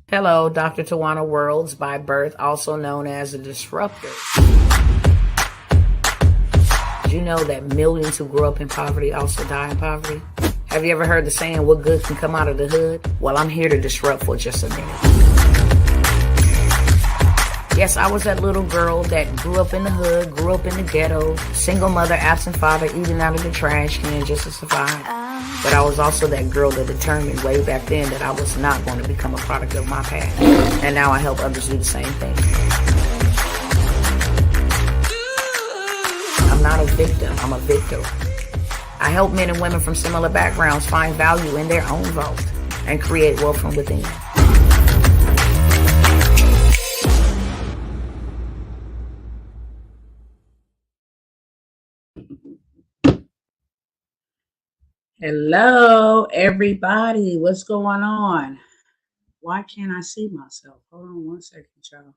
Hello, Dr. Tawana Worlds by birth, also known as a disruptor. Did you know that millions who grow up in poverty also die in poverty? Have you ever heard the saying, what good can come out of the hood? Well, I'm here to disrupt for just a minute. Yes, I was that little girl that grew up in the hood, grew up in the ghetto, single mother, absent father, eating out of the trash can just to survive. But I was also that girl that determined way back then that I was not going to become a product of my past. And now I help others do the same thing. I'm not a victim, I'm a victor. I help men and women from similar backgrounds find value in their own vault and create wealth from within. Hello, everybody. What's going on? Why can't I see myself? Hold on one second, y'all.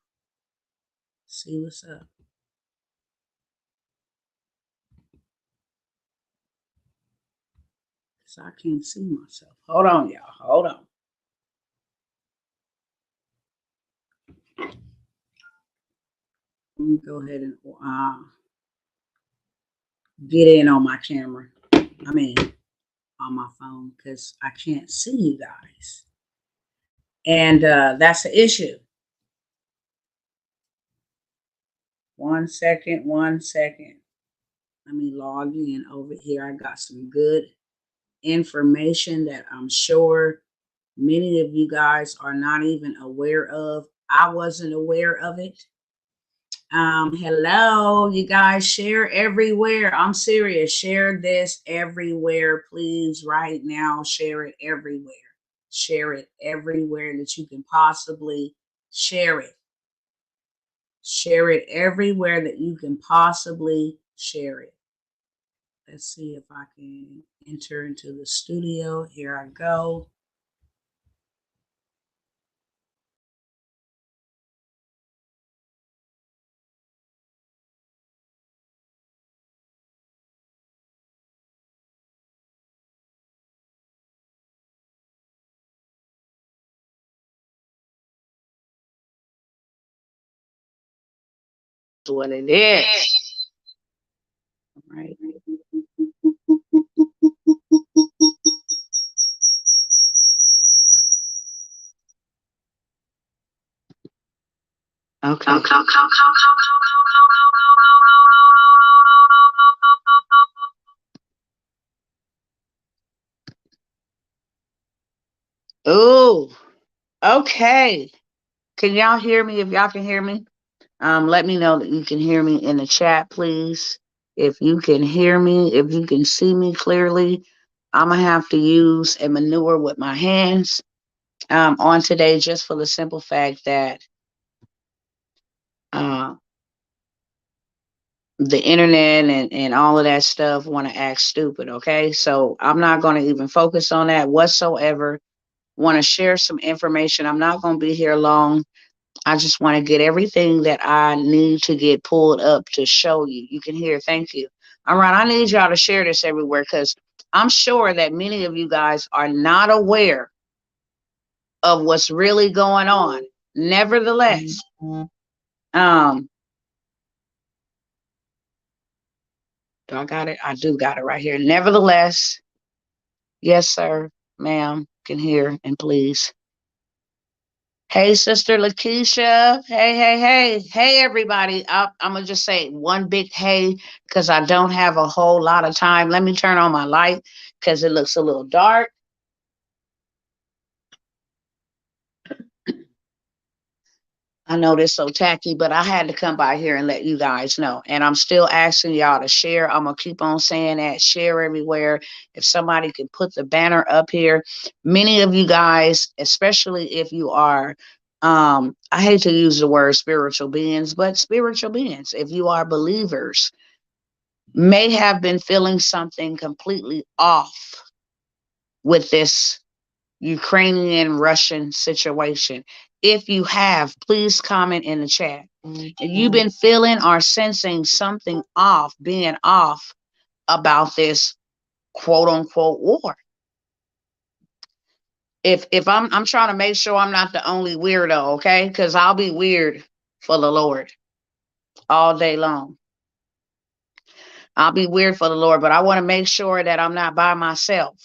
See what's up. Because I can't see myself. Hold on, y'all. Hold on. Let me go ahead and get in on my camera. I mean, on my phone, because I can't see you guys. And that's the issue. 1 second, 1 second. Let me log in over here. I got some good information that I'm sure many of you guys are not even aware of. I wasn't aware of it. Hello, you guys, share everywhere. I'm serious. Share this everywhere, please, right now. Share it everywhere. Share it everywhere that you can possibly share it. Share it everywhere that you can possibly share it. Let's see if I can enter into the studio. Here I go. What it is. All right. Okay. Oh, okay. Can y'all hear me? If y'all can hear me, let me know that you can hear me in the chat, please. If you can hear me, if you can see me clearly, I'm gonna have to use a manure with my hands on today, just for the simple fact that uh, the internet and all of that stuff want to act stupid. Okay, so I'm not going to even focus on that whatsoever. Want to share some information. I'm not going to be here long. I just want to get everything that I need to get pulled up to show you. You can hear. Thank you. All right. I need y'all to share this everywhere, because I'm sure that many of you guys are not aware of what's really going on. Nevertheless, um, do I got it? I do got it right here. Nevertheless, yes, sir, ma'am, can hear, and please. Hey, Sister Lakeisha. Hey, everybody. I'm going to just say one big hey, because I don't have a whole lot of time. Let me turn on my light because it looks a little dark. I know this so tacky, but I had to come by here and let you guys know. And I'm still asking y'all to share. I'm going to keep on saying that. Share everywhere. If somebody can put the banner up here. Many of you guys, especially if you are, I hate to use the word spiritual beings, but spiritual beings, if you are believers, may have been feeling something completely off with this Ukrainian Russian situation. If you have, please comment in the chat. If you've been feeling or sensing something off, being off about this quote unquote war. If I'm trying to make sure I'm not the only weirdo, okay? Because I'll be weird for the Lord all day long. I'll be weird for the Lord, but I want to make sure that I'm not by myself.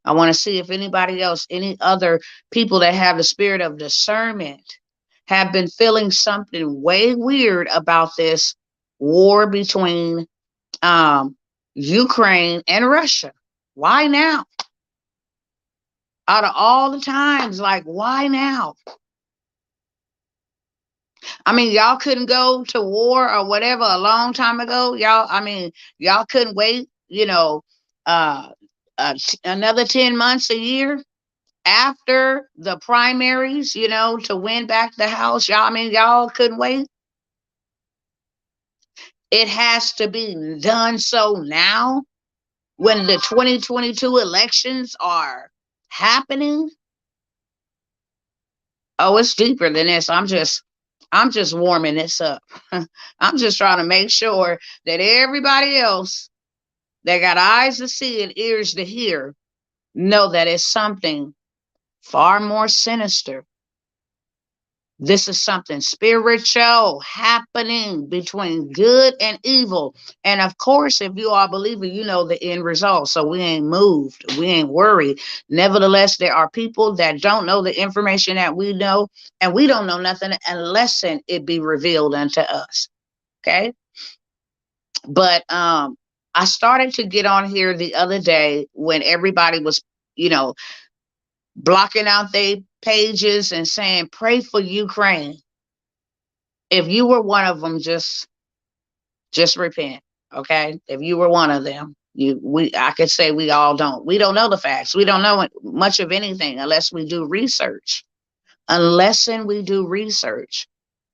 I want to see if anybody else, any other people that have the spirit of discernment, have been feeling something way weird about this war between Ukraine and Russia. Why now? Out of all the times, like, why now? I mean, y'all couldn't go to war or whatever a long time ago. Y'all couldn't wait, uh, another 10 months, a year after the primaries, to win back the House. Y'all couldn't wait. It has to be done so now when the 2022 elections are happening. Oh, it's deeper than this. I'm just warming this up. I'm just trying to make sure that everybody else that got eyes to see and ears to hear know that it's something far more sinister. This is something spiritual happening between good and evil. And of course, if you are a believer, you know the end result. So we ain't moved. We ain't worried. Nevertheless, there are people that don't know the information that we know, and we don't know nothing unless it be revealed unto us. Okay. But I started to get on here the other day when everybody was, you know, blocking out their pages and saying, pray for Ukraine. If you were one of them, just repent. Okay. If you were one of them, I could say we don't know the facts. We don't know much of anything unless we do research. Unless we do research.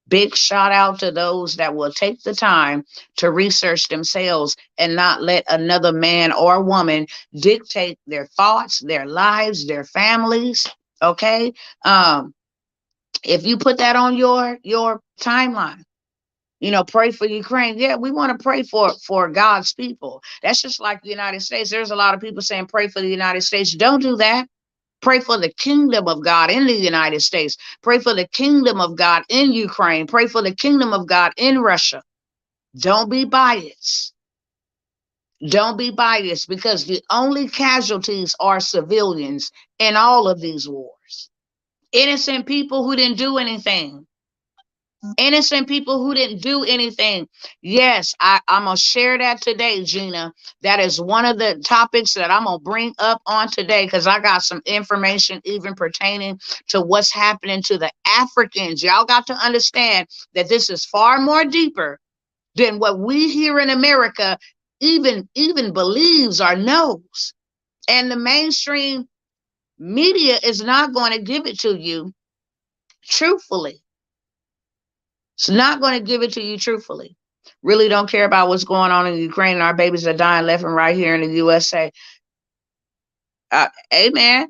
Big shout out to those that will take the time to research themselves and not let another man or woman dictate their thoughts, their lives, their families. Okay. If you put that on your timeline, pray for Ukraine. Yeah, we want to pray for God's people. That's just like the United States. There's a lot of people saying pray for the United States. Don't do that. Pray for the kingdom of God in the United States. Pray for the kingdom of God in Ukraine. Pray for the kingdom of God in Russia. Don't be biased. Don't be biased, because the only casualties are civilians in all of these wars. Innocent people who didn't do anything. Innocent people who didn't do anything. Yes, I'm going to share that today, Gina. That is one of the topics that I'm going to bring up on today, because I got some information even pertaining to what's happening to the Africans. Y'all got to understand that this is far more deeper than what we here in America even believes or knows. And the mainstream media is not going to give it to you truthfully. It's not going to give it to you truthfully. Really don't care about what's going on in Ukraine, and our babies are dying left and right here in the USA. Amen.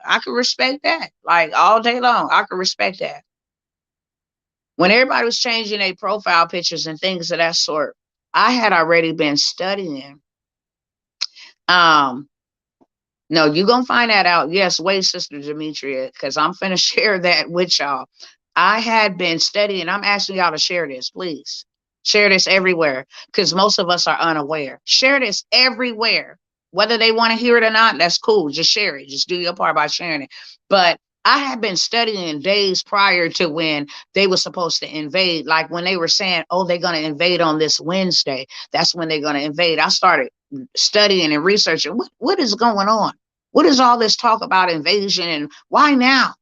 I can respect that. Like all day long, I can respect that. When everybody was changing their profile pictures and things of that sort, I had already been studying. No, you're going to find that out. Yes, wait, Sister Demetria, because I'm finna share that with y'all. I had been studying. I'm asking y'all to share this, please. Share this everywhere, because most of us are unaware. Share this everywhere. Whether they want to hear it or not, that's cool. Just share it. Just do your part by sharing it. But I had been studying days prior to when they were supposed to invade. Like when they were saying, oh, they're going to invade on this Wednesday. That's when they're going to invade. I started studying and researching what is going on. What is all this talk about invasion, and why now?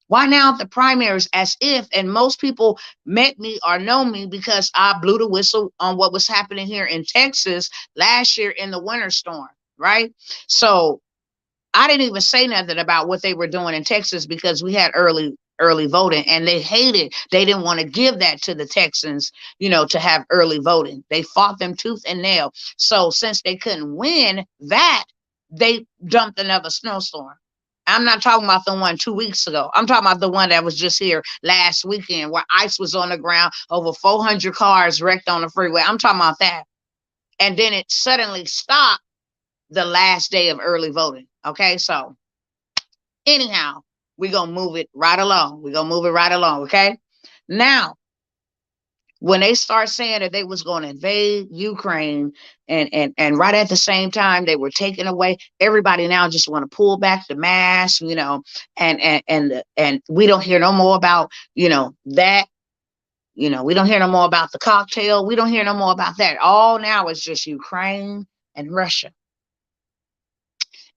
Why now at the primaries? As if, and most people met me or know me because I blew the whistle on what was happening here in Texas last year in the winter storm, right? So I didn't even say nothing about what they were doing in Texas because we had early voting, and they hated, they didn't want to give that to the Texans, to have early voting. They fought them tooth and nail. So since they couldn't win that, they dumped another snowstorm. I'm not talking about the one 2 weeks ago. I'm talking about the one that was just here last weekend where ice was on the ground, over 400 cars wrecked on the freeway. I'm talking about that. And then it suddenly stopped the last day of early voting. Okay, so anyhow, we're gonna move it right along. We're gonna move it right along, okay? Now, when they start saying that they was going to invade Ukraine, and right at the same time they were taking away, everybody now just want to pull back the mask, and we don't hear no more about, that, we don't hear no more about the cocktail, we don't hear no more about that. All now is just Ukraine and Russia,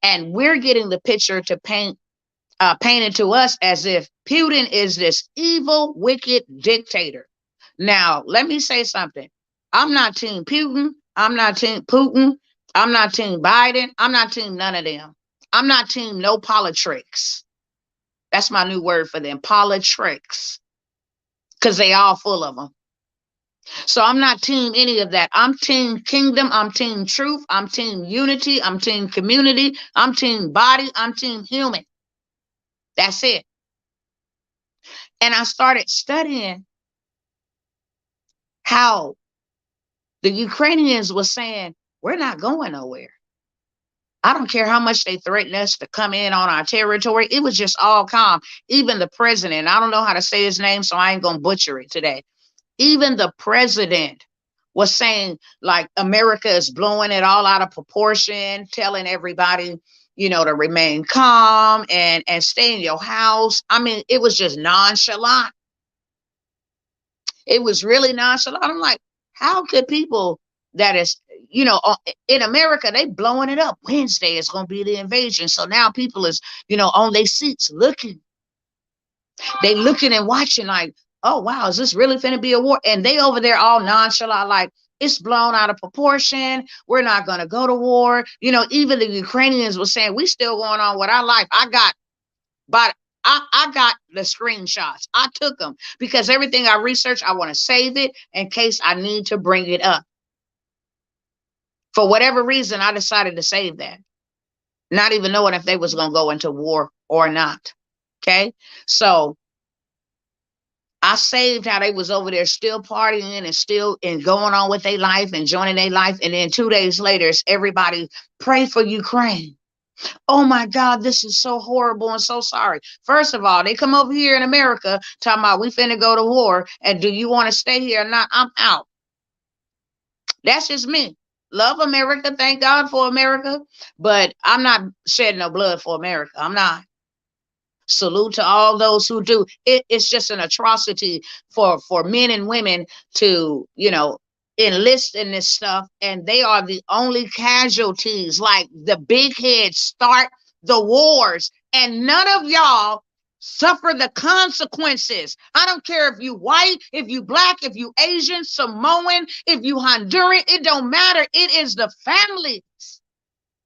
and we're getting the picture to painted to us as if Putin is this evil, wicked dictator. Now, let me say something. I'm not Team Putin. I'm not Team Putin. I'm not Team Biden. I'm not Team none of them. I'm not Team no politics. That's my new word for them, politics, because they all full of them. So I'm not Team any of that. I'm Team Kingdom. I'm Team Truth. I'm Team Unity. I'm Team Community. I'm Team Body. I'm Team Human. That's it. And I started studying how the Ukrainians were saying, we're not going nowhere. I don't care how much they threaten us to come in on our territory. It was just all calm. Even the president, I don't know how to say his name, so I ain't going to butcher it today. Even the president was saying, like, America is blowing it all out of proportion, telling everybody, to remain calm and stay in your house. I mean, it was just nonchalant. It was really nonchalant. I'm like, how could people that is, in America, they blowing it up. Wednesday is going to be the invasion. So now people is, on their seats looking. They looking and watching like, oh, wow, is this really going to be a war? And they over there all nonchalant, like, it's blown out of proportion. We're not going to go to war. Even the Ukrainians were saying, we still going on with our life. But I got the screenshots. I took them because everything I researched, I want to save it in case I need to bring it up. For whatever reason, I decided to save that, not even knowing if they was going to go into war or not. Okay. So I saved how they was over there still partying and still and going on with their life, enjoying their life. And then 2 days later, it's everybody pray for Ukraine. Oh my God, this is so horrible and so sorry. First of all, they come over here in America talking about we finna go to war, and do you want to stay here or not? I'm out. That's just me. Love America, thank God for America, but I'm not shedding no blood for America. I'm not. Salute to all those who do. It's just an atrocity for men and women to, enlist in this stuff, and they are the only casualties. Like, the big heads start the wars, and none of y'all suffer the consequences. I don't care if you white, if you black, if you Asian, Samoan, if you Honduran, it don't matter. It is the families.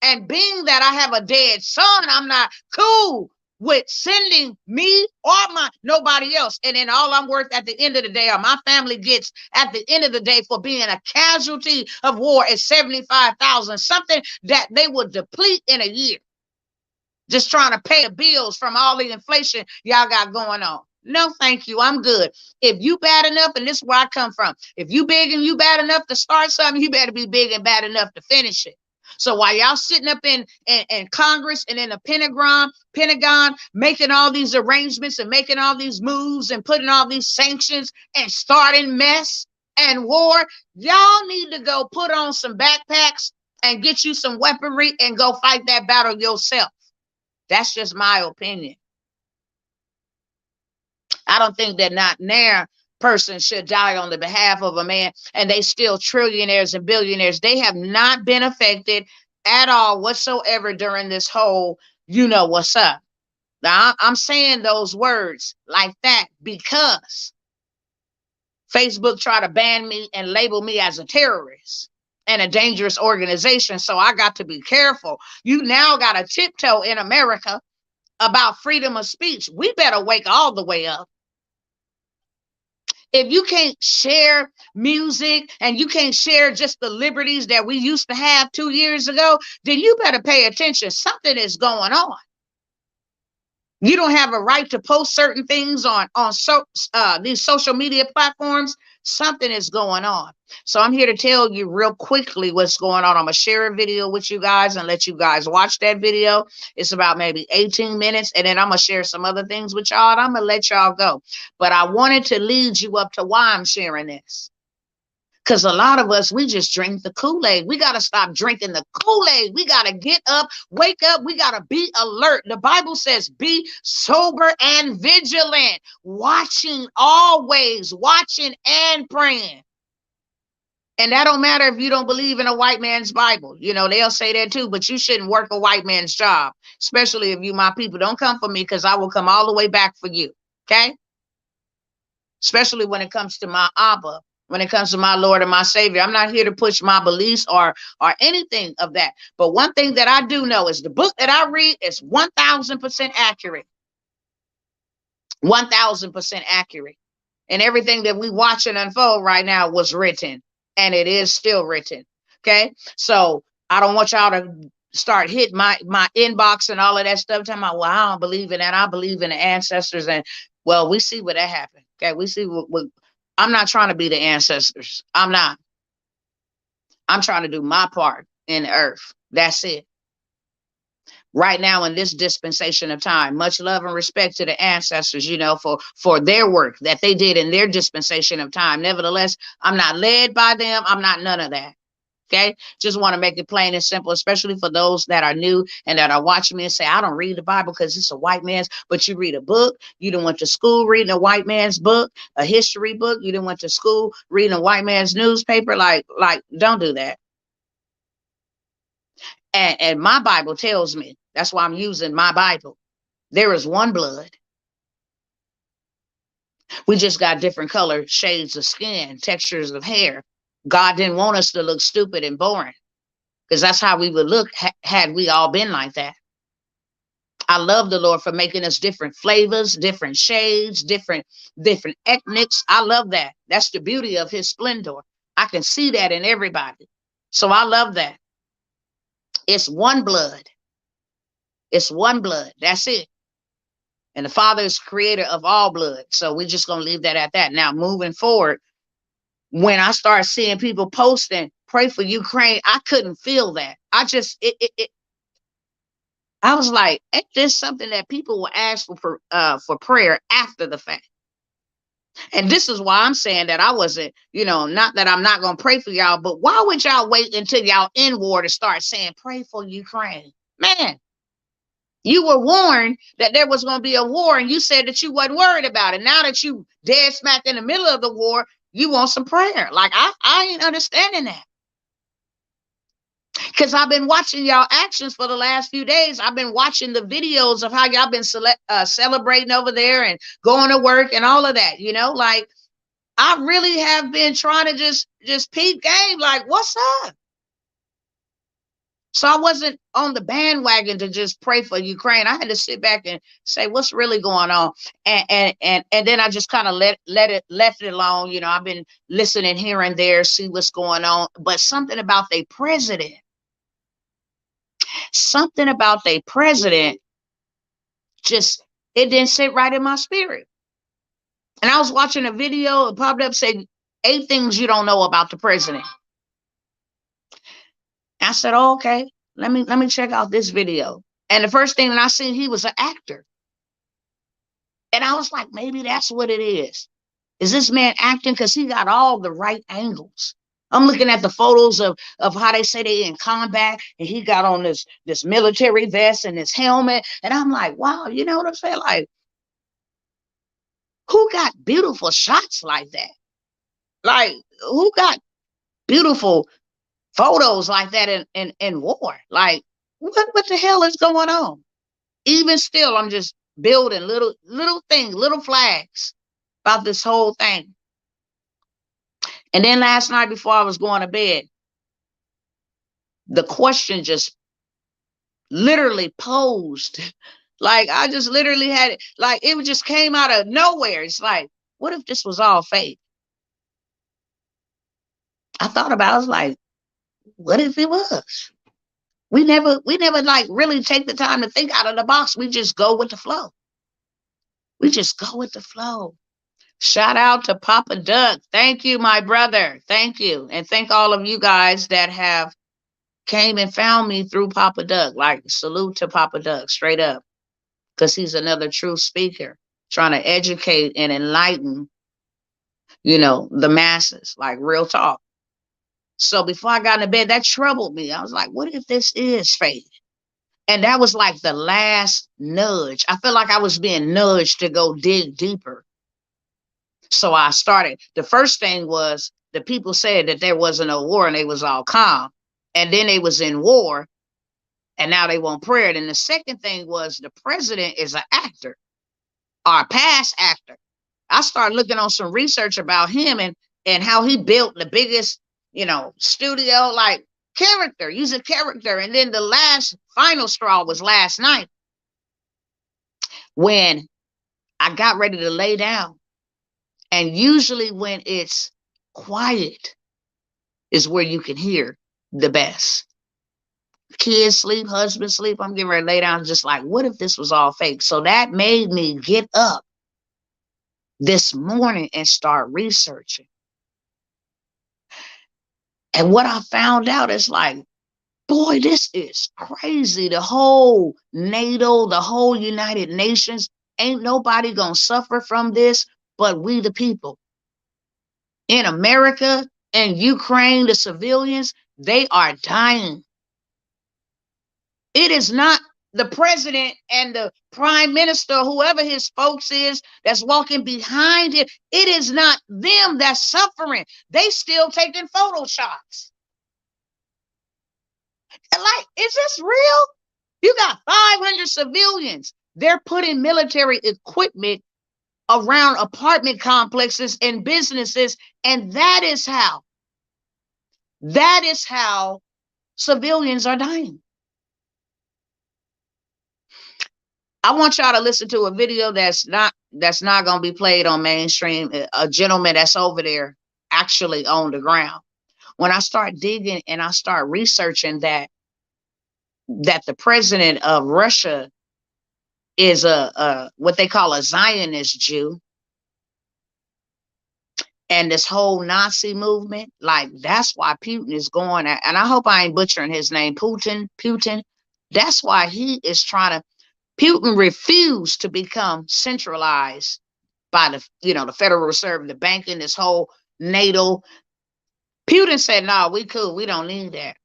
And being that I have a dead son, I'm not cool with sending me or nobody else. And then all I'm worth at the end of the day, or my family gets at the end of the day for being a casualty of war, is 75,000, something that they would deplete in a year. Just trying to pay the bills from all the inflation y'all got going on. No, thank you. I'm good. If you bad enough, and this is where I come from, if you big and you bad enough to start something, you better be big and bad enough to finish it. So while y'all sitting up in Congress and in the Pentagon, making all these arrangements and making all these moves and putting all these sanctions and starting mess and war, y'all need to go put on some backpacks and get you some weaponry and go fight that battle yourself. That's just my opinion. I don't think that not near person should die on the behalf of a man, and they still trillionaires and billionaires. They have not been affected at all whatsoever during this whole, what's up. Now, I'm saying those words like that because Facebook tried to ban me and label me as a terrorist and a dangerous organization. So I got to be careful. You now got to tiptoe in America about freedom of speech. We better wake all the way up. If you can't share music and you can't share just the liberties that we used to have 2 years ago, then you better pay attention. Something is going on. You don't have a right to post certain things on these social media platforms. Something is going on. So I'm here to tell you real quickly what's going on. I'm going to share a video with you guys and let you guys watch that video. It's about maybe 18 minutes. And then I'm going to share some other things with y'all, and I'm going to let y'all go. But I wanted to lead you up to why I'm sharing this. Because a lot of us, we just drink the Kool-Aid. We got to stop drinking the Kool-Aid. We got to get up, wake up. We got to be alert. The Bible says, be sober and vigilant, watching always, watching and praying. And that don't matter if you don't believe in a white man's Bible. You know, they'll say that too, but you shouldn't work a white man's job, especially if you my people. Don't come for me, because I will come all the way back for you, okay? Especially when it comes to my Abba. When it comes to my Lord and my Savior. I'm not here to push my beliefs or anything of that. But one thing that I do know is the book that I read is 1,000% accurate. 1,000% accurate. And everything that we watch and unfold right now was written. And it is still written. Okay? So I don't want y'all to start hitting my inbox and all of that stuff. Talking about, well, I don't believe in that. I believe in the ancestors. And, well, we see what that happened. Okay? We see what I'm not trying to be the ancestors. I'm not. I'm trying to do my part in the earth. That's it. Right now in this dispensation of time, much love and respect to the ancestors, you know, for their work that they did in their dispensation of time. Nevertheless, I'm not led by them. I'm not none of that. Okay, just want to make it plain and simple, especially for those that are new and that are watching me and say, I don't read the Bible because it's a white man's. But you read a book. You done went to school reading a white man's book, a history book. You done went to school reading a white man's newspaper. Like, don't do that. And my Bible tells me, that's why I'm using my Bible. There is one blood. We just got different color shades of skin, textures of hair. God didn't want us to look stupid and boring, because that's how we would look had we all been like that. I love the Lord for making us different flavors, different shades, different ethnics. I love that. That's the beauty of his splendor. I can see that in everybody. So I love that. It's one blood. It's one blood. That's it. And the Father is creator of all blood. So we're just going to leave that at that. Now, moving forward, when I start seeing people posting, pray for Ukraine, I couldn't feel that. I was like, ain't this something that people will ask for prayer after the fact? And this is why I'm saying that I wasn't, you know, not that I'm not going to pray for y'all, but why would y'all wait until y'all in war to start saying, pray for Ukraine? Man, you were warned that there was going to be a war, and you said that you wasn't worried about it. Now that you dead smack in the middle of the war, you want some prayer. Like, I ain't understanding that. Because I've been watching y'all actions for the last few days. I've been watching the videos of how y'all been celebrating over there and going to work and all of that. You know, like, I really have been trying to just peep game. Like, what's up? So I wasn't on the bandwagon to just pray for Ukraine. I had to sit back and say, what's really going on? And then I just kind of left it alone. You know, I've been listening here and there, see what's going on. But something about their president, just, it didn't sit right in my spirit. And I was watching a video, it popped up, said 8 things you don't know about the president. I said, oh, okay, let me check out this video. And the first thing that I seen, he was an actor. And I was like, maybe that's what it is. Is this man acting? Because he got all the right angles. I'm looking at the photos of how they say they in combat, and he got on this military vest and this helmet. And I'm like, wow, you know what I'm saying? Like, who got beautiful shots like that? Like, who got beautiful photos like that in war? Like, what the hell is going on? Even still, I'm just building little things, little flags about this whole thing. And then last night before I was going to bed, the question just literally posed. Like, I just literally had it, like, it just came out of nowhere. It's like, what if this was all fake? I thought about it, I was like, what if it was? We never like really take the time to think out of the box. We just go with the flow. We just go with the flow. Shout out to Papa Doug. Thank you, my brother. Thank you. And thank all of you guys that have came and found me through Papa Doug. Like, salute to Papa Doug, straight up. Because he's another true speaker, trying to educate and enlighten, the masses, like real talk. So before I got into bed, that troubled me. I was like, what if this is fake? And that was like the last nudge. I felt like I was being nudged to go dig deeper. So I started. The first thing was the people said that there wasn't a war and they was all calm. And then they was in war and now they want prayer. And the second thing was the president is an actor or a past actor. I started looking on some research about him and how he built the biggest, studio, like character, use a character. And then the last final straw was last night when I got ready to lay down. And usually when it's quiet is where you can hear the best. Kids sleep, husband sleep. I'm getting ready to lay down, just like, what if this was all fake? So that made me get up this morning and start researching. And what I found out is like, boy, this is crazy. The whole NATO, the whole United Nations, ain't nobody gonna suffer from this but we the people. In America and Ukraine, the civilians, they are dying. It is not the president and the prime minister, whoever his folks is, that's walking behind him. It is not them that's suffering. They still taking photo shots. Like, is this real? You got 500 civilians. They're putting military equipment around apartment complexes and businesses, and that is how civilians are dying. I want y'all to listen to a video that's not going to be played on mainstream. A gentleman that's over there actually on the ground. When I start digging and I start researching that the president of Russia is a what they call a Zionist Jew, and this whole Nazi movement, like, that's why Putin is going at, and I hope I ain't butchering his name, Putin. That's why he is trying to. Putin refused to become centralized by the Federal Reserve, the banking, this whole NATO. Putin said, no, we cool. We don't need that.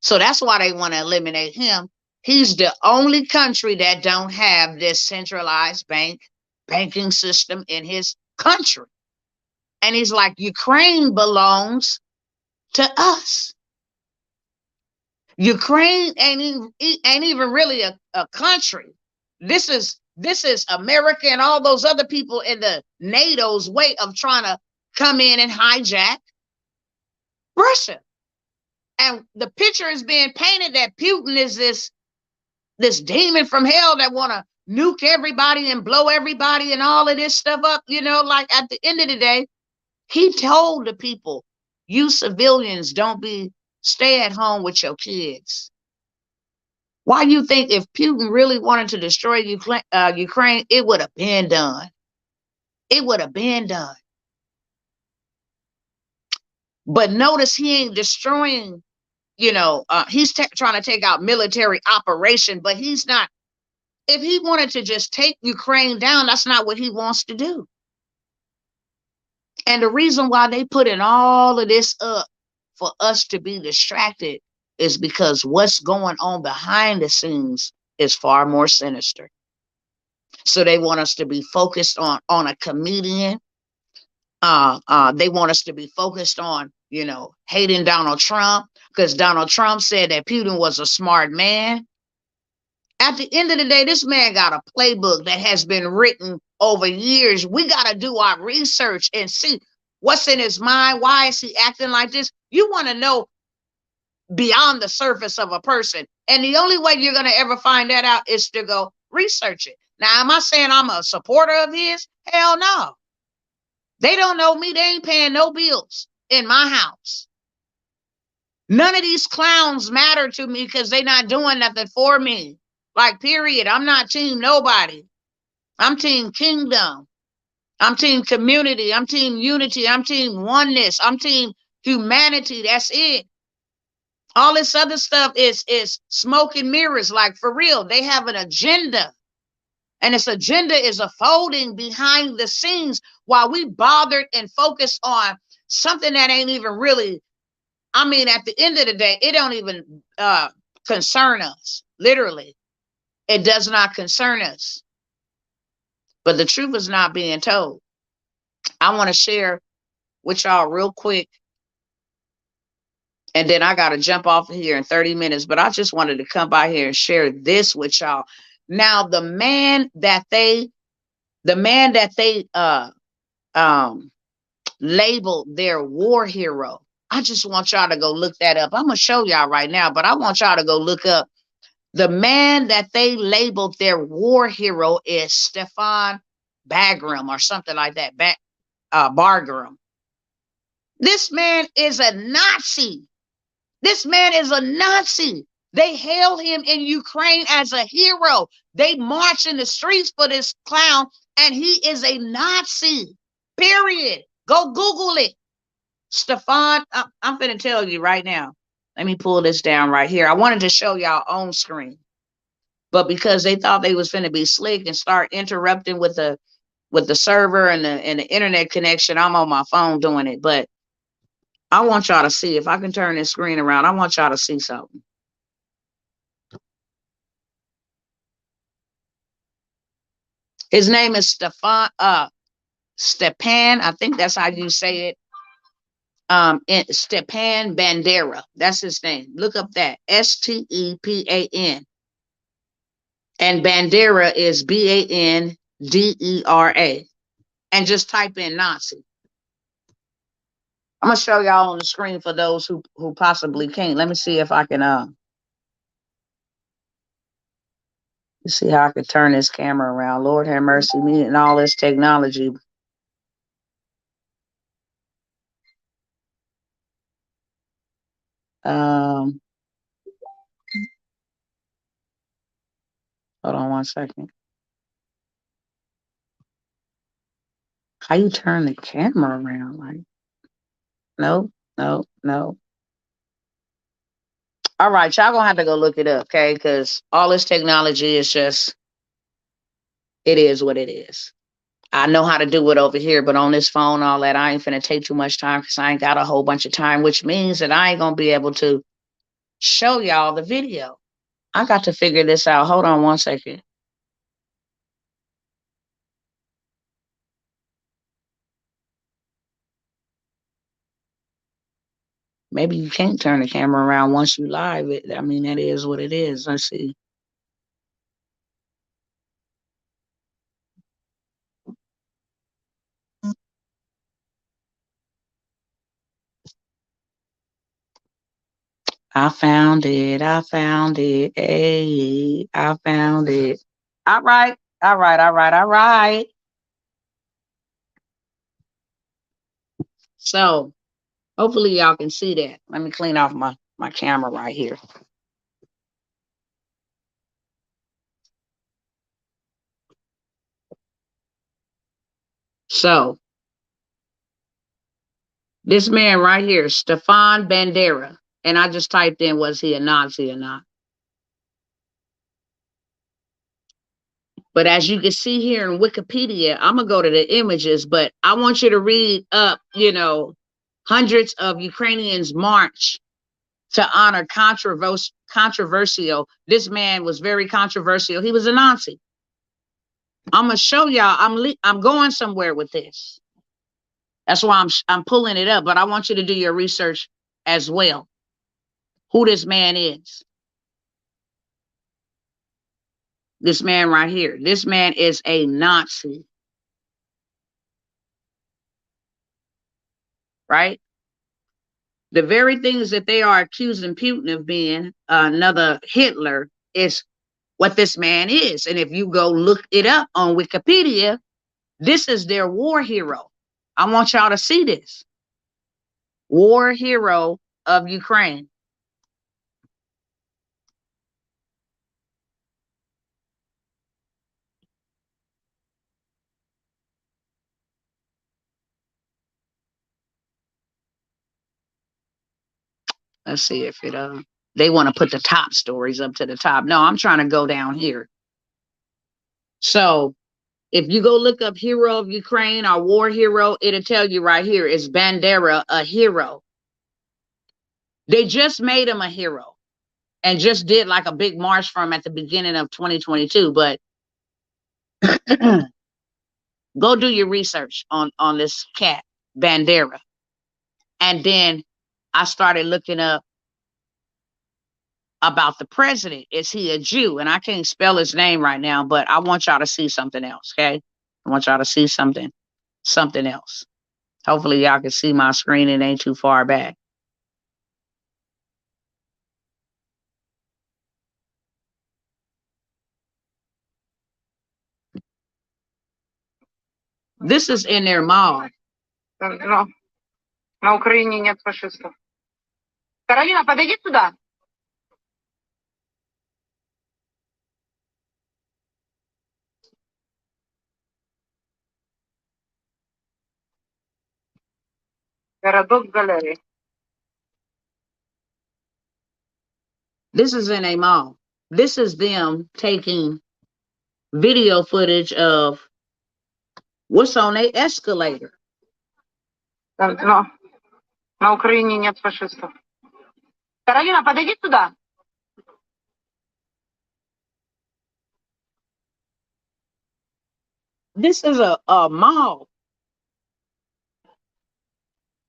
So that's why they want to eliminate him. He's the only country that don't have this centralized banking system in his country. And he's like, Ukraine belongs to us. Ukraine ain't even really a country. This is America and all those other people in the NATO's way of trying to come in and hijack Russia. And the picture is being painted that Putin is this demon from hell that want to nuke everybody and blow everybody and all of this stuff up. Like, at the end of the day, he told the people, you civilians, stay at home with your kids. Why you think if Putin really wanted to destroy Ukraine, it would have been done. It would have been done. But notice he ain't destroying, he's trying to take out military operation, but he's not. If he wanted to just take Ukraine down, that's not what he wants to do. And the reason why they put in all of this up for us to be distracted is because what's going on behind the scenes is far more sinister. So they want us to be focused on a comedian. They want us to be focused on, hating Donald Trump, because Donald Trump said that Putin was a smart man. At the end of the day, this man got a playbook that has been written over years. We got to do our research and see what's in his mind. Why is he acting like this? You want to know beyond the surface of a person. And the only way you're going to ever find that out is to go research it. Now, am I saying I'm a supporter of his? Hell no. They don't know me. They ain't paying no bills in my house. None of these clowns matter to me because they're not doing nothing for me. Like, period. I'm not team nobody. I'm team kingdom. I'm team community. I'm team unity. I'm team oneness. I'm team humanity. That's it. All this other stuff is smoke and mirrors. Like, for real, they have an agenda. And this agenda is unfolding behind the scenes while we bothered and focused on something that ain't even really, I mean, at the end of the day, it don't even concern us. Literally, it does not concern us. But the truth is not being told. I want to share with y'all real quick, and then I got to jump off of here in 30 minutes. But I just wanted to come by here and share this with y'all. Now, the man that they labeled their war hero. I just want y'all to go look that up. I'm gonna show y'all right now, but I want y'all to go look up the man that they labeled their war hero is Stefan Bagram or something like that. Bargram. This man is a Nazi. This man is a Nazi. They hail him in Ukraine as a hero. They march in the streets for this clown, and he is a Nazi. Period. Go Google it. Stefan, I'm going to tell you right now. Let me pull this down right here. I wanted to show y'all on screen, but because they thought they was going to be slick and start interrupting with the server and the internet connection, I'm on my phone doing it. But I want y'all to see, if I can turn this screen around, I want y'all to see something. His name is Stepan, I think that's how you say it. Stepan Bandera. That's his name. Look up that. Stepan. And Bandera is Bandera. And just type in Nazi. I'm gonna show y'all on the screen for those who possibly can't. Let me see if I can see how I can turn this camera around. Lord have mercy, me and all this technology. Hold on one second. How you turn the camera around? Like, no, no, no. All right, y'all gonna have to go look it up, okay? Because all this technology is just, it is what it is. I know how to do it over here, but on this phone, all that, I ain't finna take too much time because I ain't got a whole bunch of time, which means that I ain't gonna be able to show y'all the video. I got to figure this out. Hold on one second. Maybe you can't turn the camera around once you live it. I mean, that is what it is. Let's see. I found it. I found it. Hey, I found it. All right. All right. All right. All right. So hopefully y'all can see that. Let me clean off my camera right here. So this man right here, Stefan Bandera, and I just typed in, was he a Nazi or not? But as you can see here in Wikipedia, I'm going to go to the images, but I want you to read up, hundreds of Ukrainians march to honor controversial. This man was very controversial. He was a Nazi. I'm going to show y'all, I'm going somewhere with this. That's why I'm pulling it up, but I want you to do your research as well. Who this man is. This man right here. This man is a Nazi. Right? The very things that they are accusing Putin of being another Hitler is what this man is. And if you go look it up on Wikipedia, this is their war hero. I want y'all to see this. War hero of Ukraine. Let's see if it they want to put the top stories up to the top. No, I'm trying to go down here. So if you go look up hero of Ukraine or war hero, it'll tell you right here, is Bandera a hero? They just made him a hero and just did like a big march for him at the beginning of 2022. But go do your research on this cat, Bandera. And then I started looking up about the president. Is he a Jew? And I can't spell his name right now, but I want y'all to see something else, okay? I want y'all to see something else. Hopefully y'all can see my screen. It ain't too far back. This is in their mall. No, на Украине нет фашистов. Каролина, подойди сюда. Городок галереи. This is in a mall. This is them taking video footage of what's on a escalator. No, на Украине нет фашистов. Каролина, подойди сюда. This is a mall.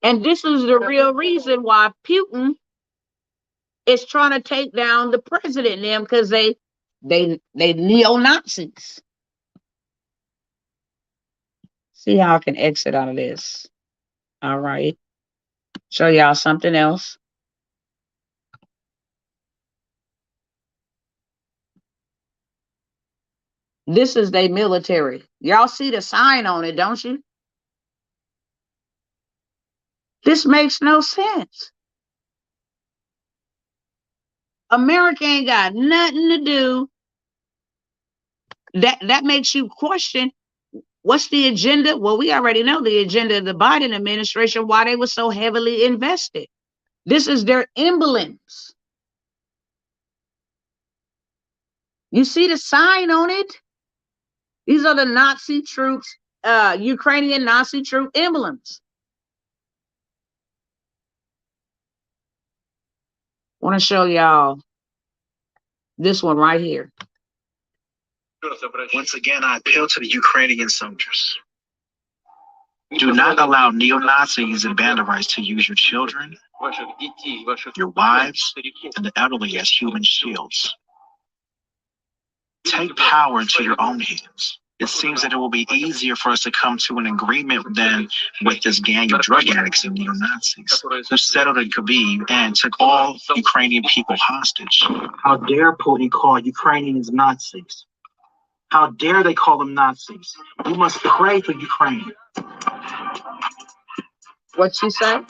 And this is the real reason why Putin is trying to take down the president and them, because they neo-Nazis. See how I can exit out of this. All right. Show y'all something else. This is their military. Y'all see the sign on it, don't you? This makes no sense. America ain't got nothing to do. That makes you question, what's the agenda? Well, we already know the agenda of the Biden administration, why they were so heavily invested. This is their emblems. You see the sign on it? These are the Nazi troops, Ukrainian Nazi troop emblems. I want to show y'all this one right here. Once again, I appeal to the Ukrainian soldiers. Do not allow neo-Nazis and banderites to use your children, your wives, and the elderly as human shields. Take power into your own hands. It seems that it will be easier for us to come to an agreement than with this gang of drug addicts and neo-Nazis who settled in Kyiv and took all Ukrainian people hostage. How dare Putin call Ukrainians Nazis? How dare they call them Nazis? We must pray for Ukraine. What you say?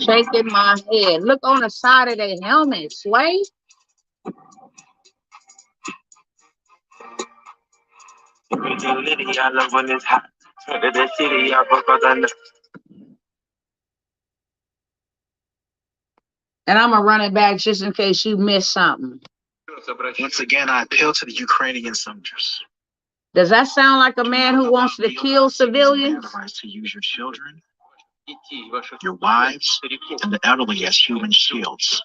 Shaking my head. Look on the side of their helmet, Sway. And I'm going to run it back just in case you missed something. Once again, I appeal to the Ukrainian soldiers. Does that sound like a man who wants to kill civilians? To use your children, your wives, and the elderly as human shields.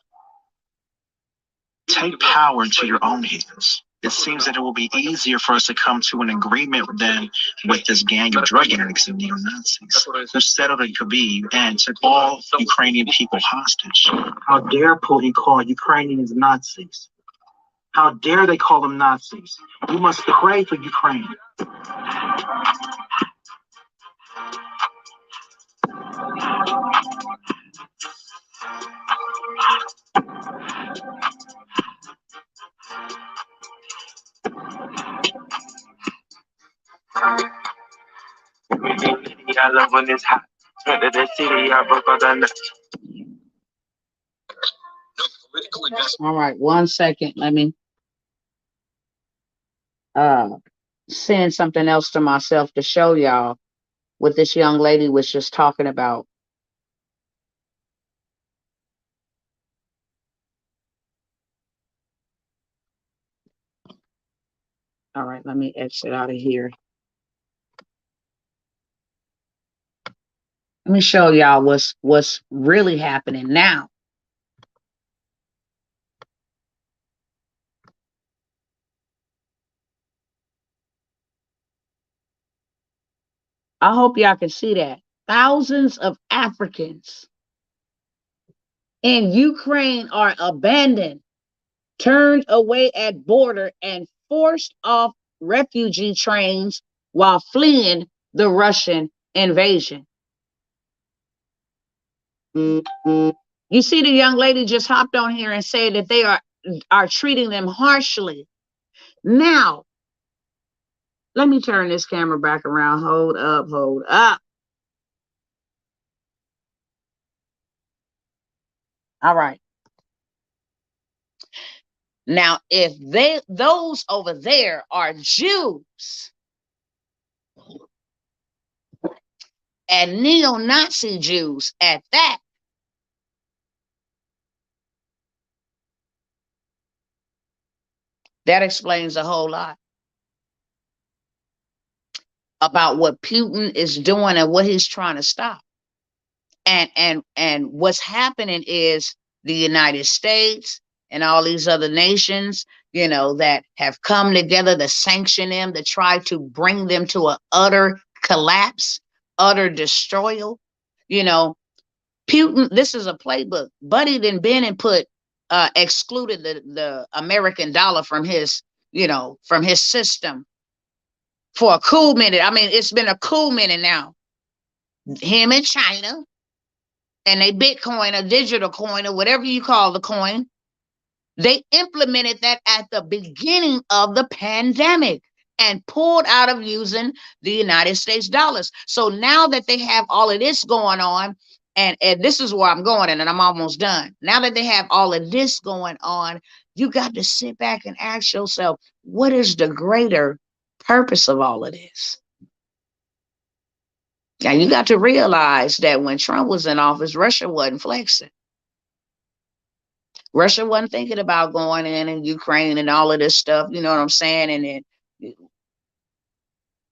Take power into your own hands. It seems that it will be easier for us to come to an agreement than with this gang of drug addicts and neo-Nazis who settled in Kyiv and took all Ukrainian people hostage. How dare Putin call Ukrainians Nazis? How dare they call them Nazis? We must pray for Ukraine. I love when it's hot. Went to the city, I broke all the nuts. All right, 1 second. Let me send something else to myself to show y'all what this young lady was just talking about. All right, let me exit out of here. Let me show y'all what's really happening now. I hope y'all can see that. Thousands of Africans in Ukraine are abandoned, turned away at border, and forced off refugee trains while fleeing the Russian invasion. You see, the young lady just hopped on here and said that they are treating them harshly. Now, let me turn this camera back around. Hold up, hold up. All right. Now, if those over there are Jews and neo-Nazi Jews at that, that explains a whole lot about what Putin is doing and what he's trying to stop. And what's happening is the United States and all these other nations, you know, that have come together to sanction them, to try to bring them to an utter collapse, utter destroyal. You know, Putin, this is a playbook. Buddy done been and excluded the American dollar from his, you know, from his system for a cool minute. I mean, it's been a cool minute now. Him and China and they Bitcoin or digital coin or whatever you call the coin, they implemented that at the beginning of the pandemic and pulled out of using the United States dollars. So now that they have all of this going on, and this is where I'm going, and I'm almost done. Now that they have all of this going on, you got to sit back and ask yourself, what is the greater purpose of all of this? Now, you got to realize that when Trump was in office, Russia wasn't flexing. Russia wasn't thinking about going in Ukraine and all of this stuff, you know what I'm saying? And then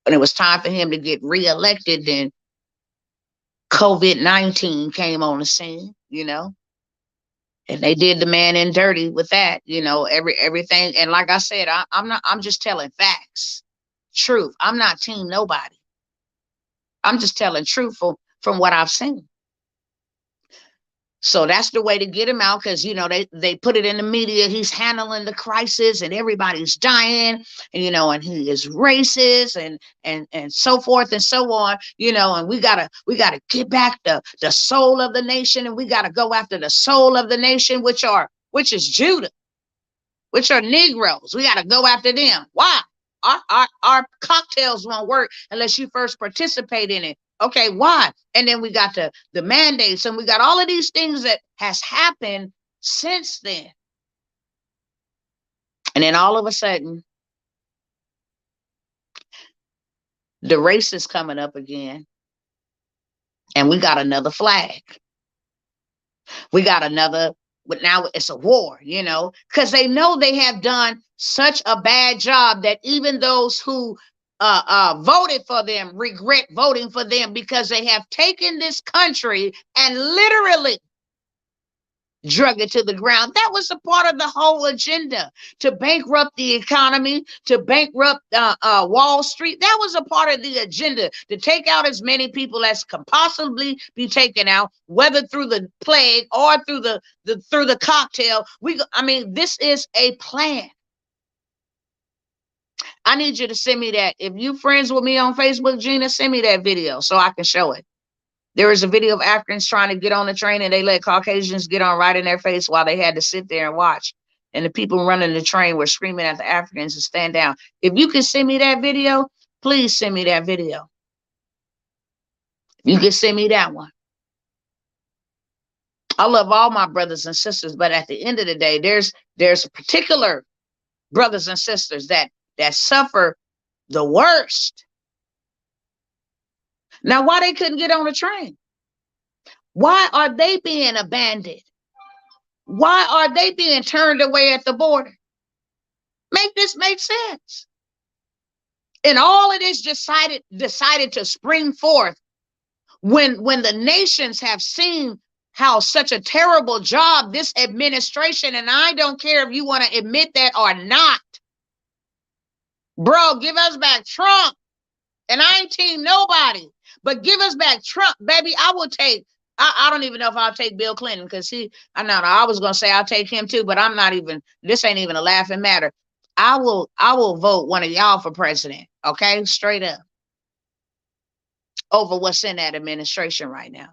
when it was time for him to get reelected, then COVID-19 came on the scene, you know, and they did the man in dirty with that, you know, everything. And like I said, I'm just telling facts, truth. I'm not team nobody. I'm just telling truth from what I've seen. So that's the way to get him out, because, you know, they put it in the media. He's handling the crisis and everybody's dying, and, you know, and he is racist and so forth and so on, you know, and we gotta get back the soul of the nation, and we gotta go after the soul of the nation, which is Judah, which are Negroes. We gotta go after them. Why? Our cocktails won't work unless you first participate in it. Okay, why? And then we got the mandates, and we got all of these things that has happened since then. And then all of a sudden, the race is coming up again, and we got another flag. We got another, but now it's a war, you know, because they know they have done such a bad job that even those who voted for them regret voting for them, because they have taken this country and literally drug it to the ground. That was a part of the whole agenda, to bankrupt the economy, to bankrupt Wall Street. That was a part of the agenda, to take out as many people as can possibly be taken out, whether through the plague or through the cocktail. I mean, this is a plan. I need you to send me that. If you friends with me on Facebook, Gina, send me that video so I can show it. There is a video of Africans trying to get on the train, and they let Caucasians get on right in their face while they had to sit there and watch. And the people running the train were screaming at the Africans to stand down. If you can send me that video, please send me that video. You can send me that one. I love all my brothers and sisters, but at the end of the day, there's particular brothers and sisters that suffer the worst. Now, why they couldn't get on the train? Why are they being abandoned? Why are they being turned away at the border? Make this make sense. And all of this decided to spring forth when the nations have seen how such a terrible job this administration, and I don't care if you want to admit that or not, bro, give us back Trump. And I ain't team nobody, but give us back Trump, baby. I will take, I don't even know if I'll take Bill Clinton, because I was going to say I'll take him too, but I'm not even, this ain't even a laughing matter. I will vote one of y'all for president, okay? Straight up. Over what's in that administration right now.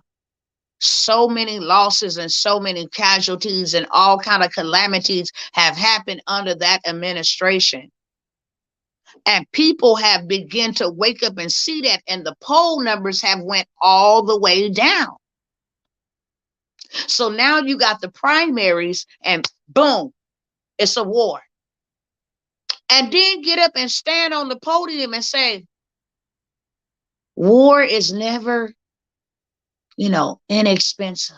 So many losses and so many casualties and all kind of calamities have happened under that administration. And people have begun to wake up and see that, and the poll numbers have went all the way down. So now you got the primaries and boom, it's a war. And then get up and stand on the podium and say, war is never, inexpensive.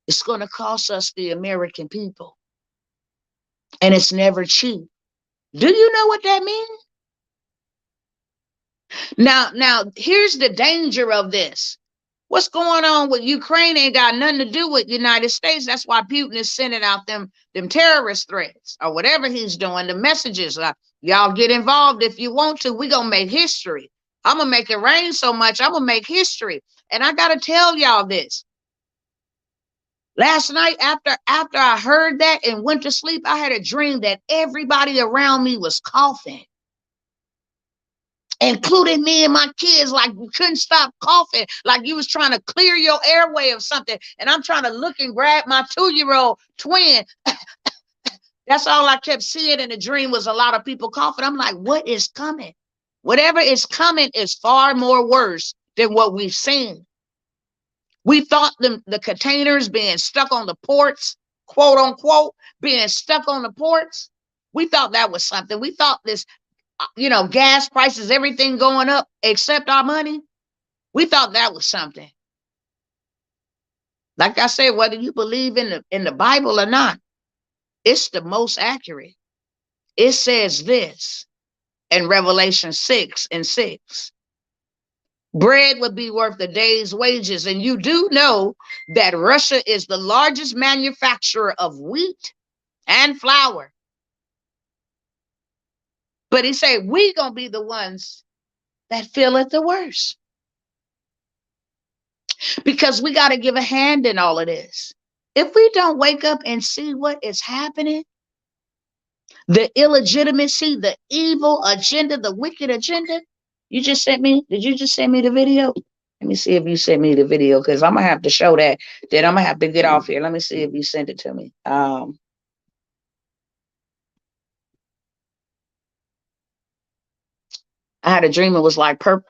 It's going to cost us, the American people. And it's never cheap. Do you know what that means? Now, here's the danger of this. What's going on with Ukraine ain't got nothing to do with the United States. That's why Putin is sending out them terrorist threats or whatever he's doing, the messages. Y'all get involved if you want to. We're going to make history. I'm going to make it rain so much. I'm going to make history. And I got to tell y'all this. Last night, after I heard that and went to sleep, I had a dream that everybody around me was coughing, including me and my kids. Like, we couldn't stop coughing, like you was trying to clear your airway of something. And I'm trying to look and grab my 2-year-old twin. That's all I kept seeing in the dream was a lot of people coughing. I'm like, what is coming? Whatever is coming is far more worse than what we've seen. We thought the containers being stuck on the ports, quote unquote, being stuck on the ports. We thought that was something. We thought this, gas prices, everything going up except our money. We thought that was something. Like I said, whether you believe in the Bible or not, it's the most accurate. It says this in Revelation 6:6. Bread would be worth a day's wages. And you do know that Russia is the largest manufacturer of wheat and flour. But he said, we gonna be the ones that feel it the worst. Because we got to give a hand in all of this. If we don't wake up and see what is happening, the illegitimacy, the evil agenda, the wicked agenda. Did you just send me the video? Let me see if you sent me the video, because I'm going to have to show that. Then I'm going to have to get off here. Let me see if you sent it to me. I had a dream. It was like purple.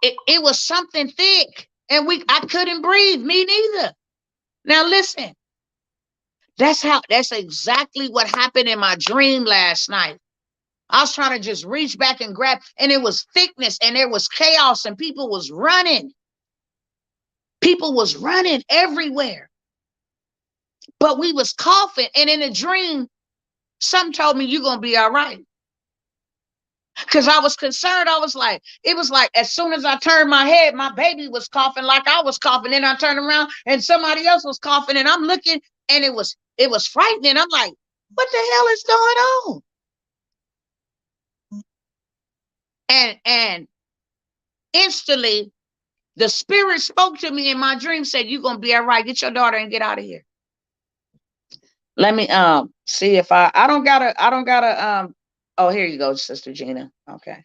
It was something thick, and I couldn't breathe. Me neither. Now listen. That's exactly what happened in my dream last night. I was trying to just reach back and grab, and it was thickness, and there was chaos, and people was running. People was running everywhere. But we was coughing, and in a dream, something told me, you're going to be all right. Because I was concerned. It was like as soon as I turned my head, my baby was coughing like I was coughing. Then I turned around, and somebody else was coughing, and I'm looking, and it was frightening. I'm like, what the hell is going on? And instantly, the spirit spoke to me in my dream, said, you're going to be all right. Get your daughter and get out of here. Let me see if I don't gotta oh, here you go, Sister Gina. Okay.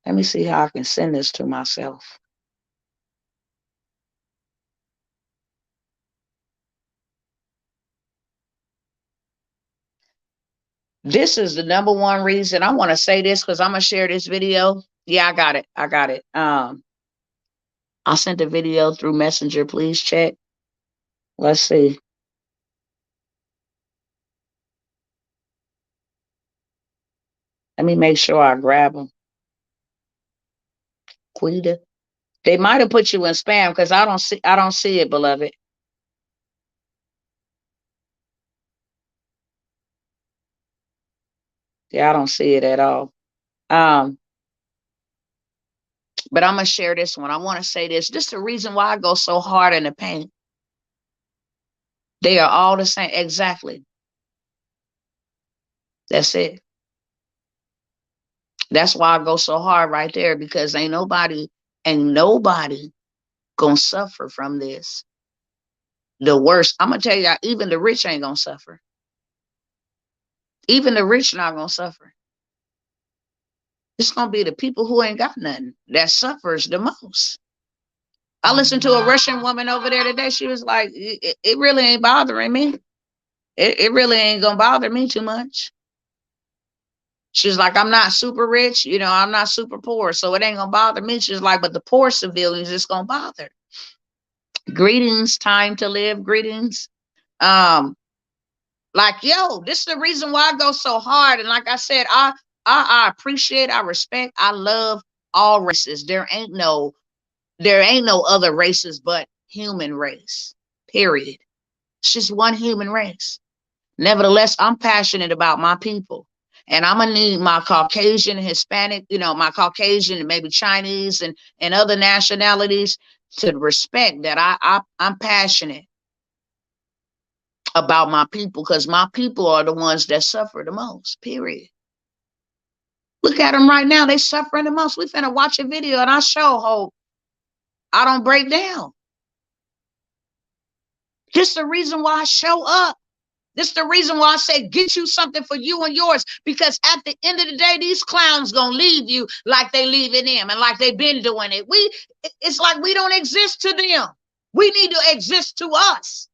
Let me see how I can send this to myself. This is the number one reason I want to say this, because I'm going to share this video. Yeah, I got it. I sent the video through Messenger. Please check. Let's see. Let me make sure I grab them. Quita. They might have put you in spam because I don't see it, beloved. Yeah, I don't see it at all. But I'm gonna share this one. I want to say this. This is the reason why I go so hard in the paint. They are all the same. Exactly. That's it. That's why I go so hard right there, because ain't nobody gonna suffer from this. The worst, I'm gonna tell you, even the rich ain't gonna suffer. Even the rich not gonna suffer. It's gonna be the people who ain't got nothing that suffers the most. I listened to a Russian woman over there today. She was like, it really ain't bothering me. It really ain't gonna bother me too much. She's like, I'm not super rich, I'm not super poor, so it ain't gonna bother me. She's like, but the poor civilians, it's gonna bother. Greetings, time to live. Greetings. Like, yo, this is the reason why I go so hard. And like I said, I appreciate, I respect, I love all races. There ain't no other races but human race. Period. It's just one human race. Nevertheless, I'm passionate about my people. And I'm gonna need my Caucasian, Hispanic, my Caucasian and maybe Chinese and other nationalities to respect that I'm passionate about my people, because my people are the ones that suffer the most, period. Look at them right now. They suffering the most. We finna watch a video and I show hope. I don't break down. This the reason why I show up. This the reason why I say get you something for you and yours, because at the end of the day, these clowns gonna leave you like they leaving them and like they been doing it. It's like we don't exist to them. We need to exist to us.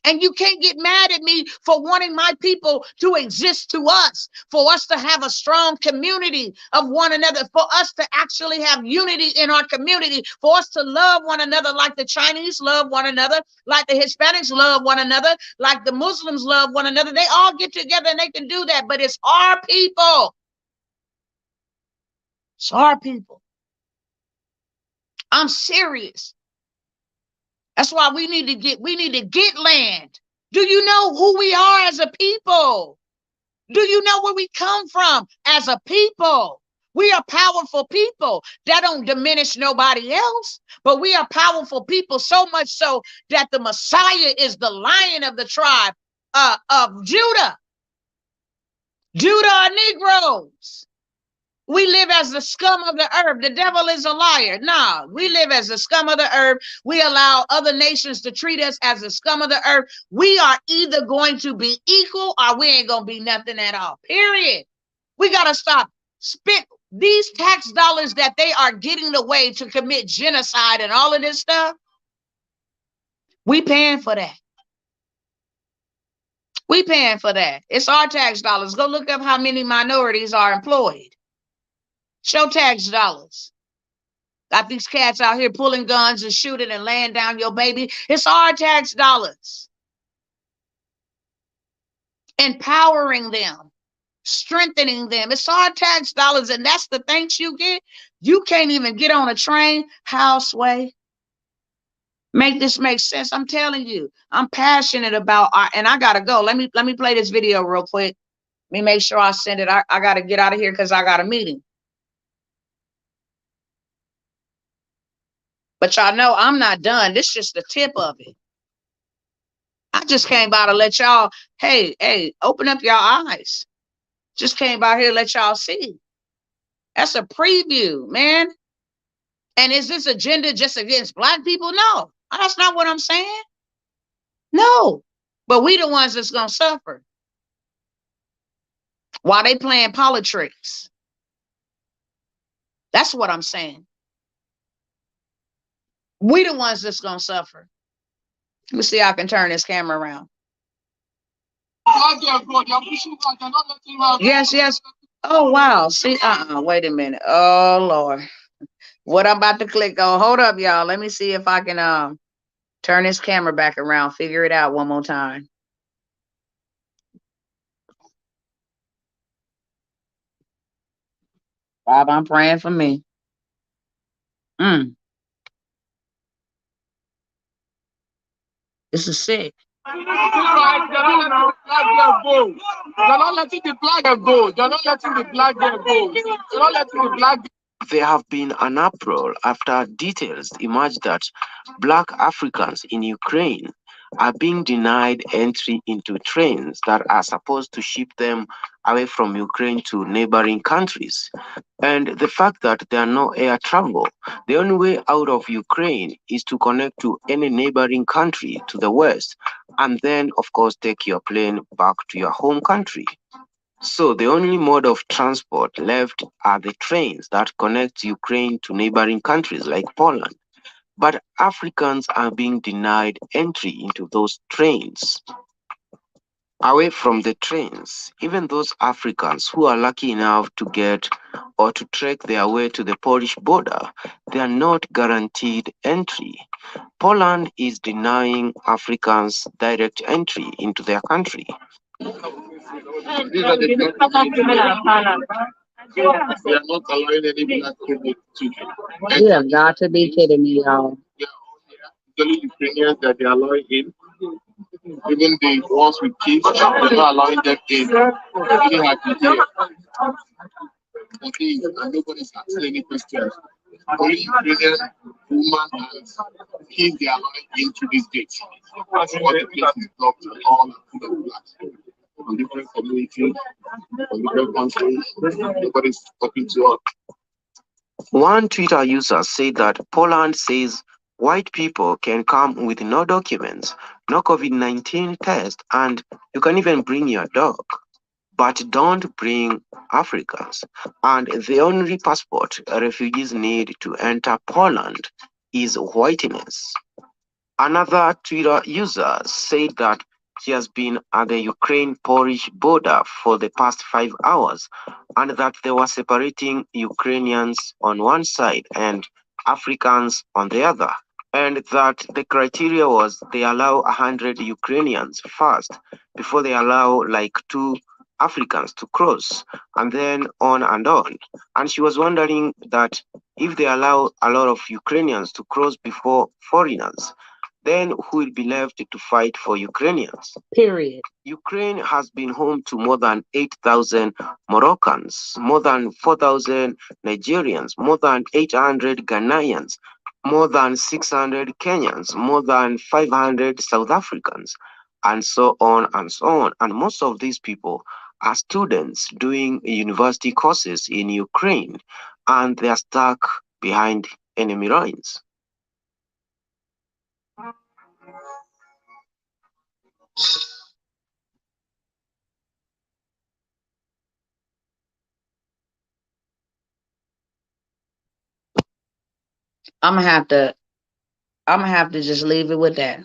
And you can't get mad at me for wanting my people to exist to us, for us to have a strong community of one another, for us to actually have unity in our community, for us to love one another like the Chinese love one another, like the Hispanics love one another, like the Muslims love one another. They all get together and they can do that, but it's our people. It's our people. I'm serious. That's why we need to get land. Do you know who we are as a people? Do you know where we come from as a people? We are powerful people. That don't diminish nobody else, but we are powerful people, so much so that the Messiah is the Lion of the tribe of Judah. Judah are Negroes. We live as the scum of the earth. The devil is a liar. Nah, we live as the scum of the earth. We allow other nations to treat us as the scum of the earth. We are either going to be equal or we ain't going to be nothing at all. Period. We got to stop spend these tax dollars that they are getting away to commit genocide and all of this stuff. We paying for that. We paying for that. It's our tax dollars. Go look up how many minorities are employed. Show tax dollars. Got these cats out here pulling guns and shooting and laying down your baby. It's our tax dollars. Empowering them, strengthening them. It's our tax dollars, and that's the thanks you get. You can't even get on a train. Houseway. Make this make sense. I'm telling you, I'm passionate about and I gotta go. Let me play this video real quick. Let me make sure I send it. I gotta get out of here because I got a meeting. But y'all know I'm not done. This is just the tip of it. I just came by to let y'all, hey, open up your eyes. Just came by here to let y'all see. That's a preview, man. And is this agenda just against Black people? No, that's not what I'm saying. No, but we the ones that's going to suffer. While they playing politics. That's what I'm saying. We the ones that's going to suffer. Let me see how I can turn this camera around. Yes. Oh, wow. See, wait a minute. Oh, Lord. What I'm about to click on. Hold up, y'all. Let me see if I can turn this camera back around. Figure it out one more time. Bob, I'm praying for me. Mm, this is sick. They're not letting the black girl go. They're not letting the black girl go. They're not letting the black. There have been an uproar after details emerged that black Africans in Ukraine are being denied entry into trains that are supposed to ship them away from Ukraine to neighboring countries. And the fact that there are no air travel, the only way out of Ukraine is to connect to any neighboring country to the west, and then, of course, take your plane back to your home country. So the only mode of transport left are the trains that connect Ukraine to neighboring countries like Poland. But Africans are being denied entry into those trains. Away from the trains, even those Africans who are lucky enough to get or to trek their way to the Polish border, they are not guaranteed entry. Poland is denying Africans direct entry into their country. These are the we are not allowing any black people to. You have got to be kidding me, y'all. Yeah, only Ukrainians that they are allowing in. Even the ones with kids, they're not allowing them in. They only have to hear. Okay, and nobody's asking any questions. Only Ukrainian women and kids they are allowing into this gate. That's what the place is blocked and all the blacks from different communities, from different countries. Nobody's talking to us. One Twitter user said that Poland says white people can come with no documents, no COVID-19 test, and you can even bring your dog. But don't bring Africans. And the only passport refugees need to enter Poland is whiteness. Another Twitter user said that she has been at the Ukraine-Polish border for the past 5 hours and that they were separating Ukrainians on one side and Africans on the other, and that the criteria was they allow 100 Ukrainians first before they allow like 2 Africans to cross, and then on and on. And she was wondering that if they allow a lot of Ukrainians to cross before foreigners, then who will be left to fight for Ukrainians? Period. Ukraine has been home to more than 8,000 Moroccans, more than 4,000 Nigerians, more than 800 Ghanaians, more than 600 Kenyans, more than 500 South Africans, and so on and so on. And most of these people are students doing university courses in Ukraine, and they are stuck behind enemy lines. I'm gonna have to. I'm gonna have to just leave it with that.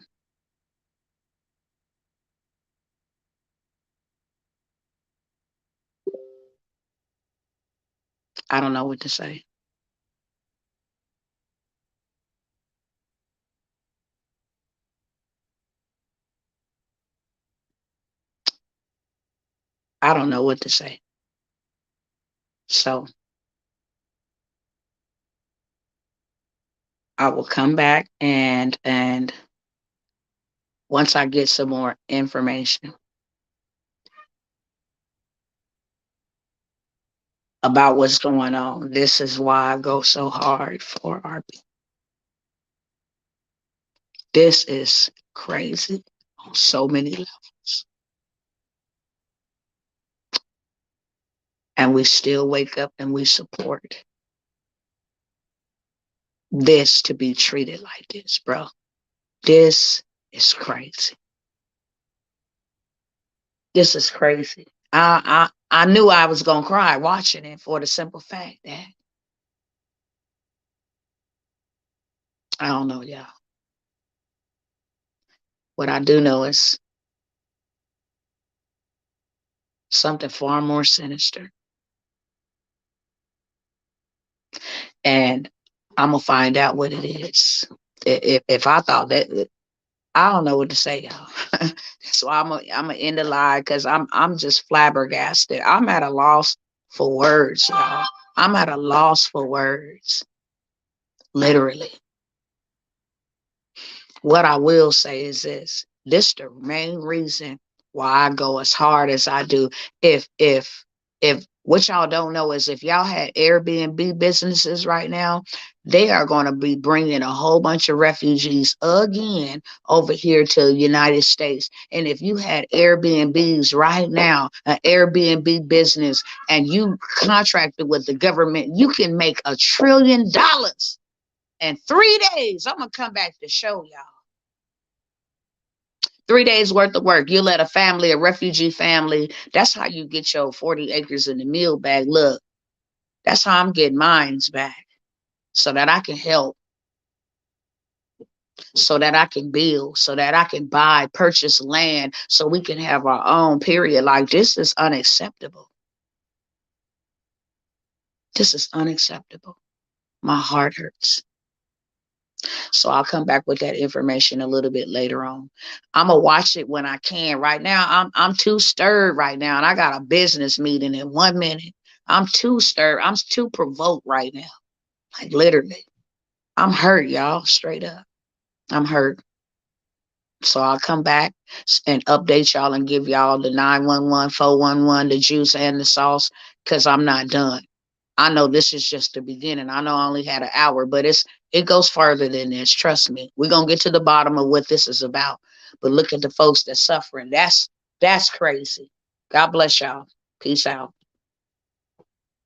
I don't know what to say. I don't know what to say. So I will come back and once I get some more information about what's going on. This is why I go so hard for our people. This is crazy on so many levels. And we still wake up and we support this to be treated like this, bro. This is crazy. This is crazy. I knew I was gonna cry watching it for the simple fact that I don't know, y'all. What I do know is something far more sinister. And I'm gonna find out what it is. If I thought that, I don't know what to say, y'all. So I'm gonna end the live because I'm just flabbergasted. I'm at a loss for words, y'all. I'm at a loss for words, literally. What I will say is this the main reason why I go as hard as I do. If what y'all don't know is if y'all had Airbnb businesses right now, they are going to be bringing a whole bunch of refugees again over here to the United States. And if you had Airbnbs right now, an Airbnb business, and you contracted with the government, you can make $1 trillion in 3 days. I'm going to come back to show y'all. 3 days worth of work. You let a family, a refugee family, that's how you get your 40 acres in the meal bag. Look, that's how I'm getting mines back so that I can help, so that I can build, so that I can buy, purchase land, so we can have our own, period. Like, this is unacceptable. This is unacceptable. My heart hurts. So I'll come back with that information a little bit later on. I'm gonna watch it when I can. Right now, I'm too stirred right now, and I got a business meeting in 1 minute. I'm too stirred. I'm too provoked right now. Like, literally. I'm hurt, y'all. Straight up. I'm hurt. So I'll come back and update y'all and give y'all the 911, 411, the juice and the sauce, because I'm not done. I know this is just the beginning. I know I only had an hour, but it goes further than this. Trust me. We're gonna get to the bottom of what this is about. But look at the folks that's suffering. That's crazy. God bless y'all. Peace out.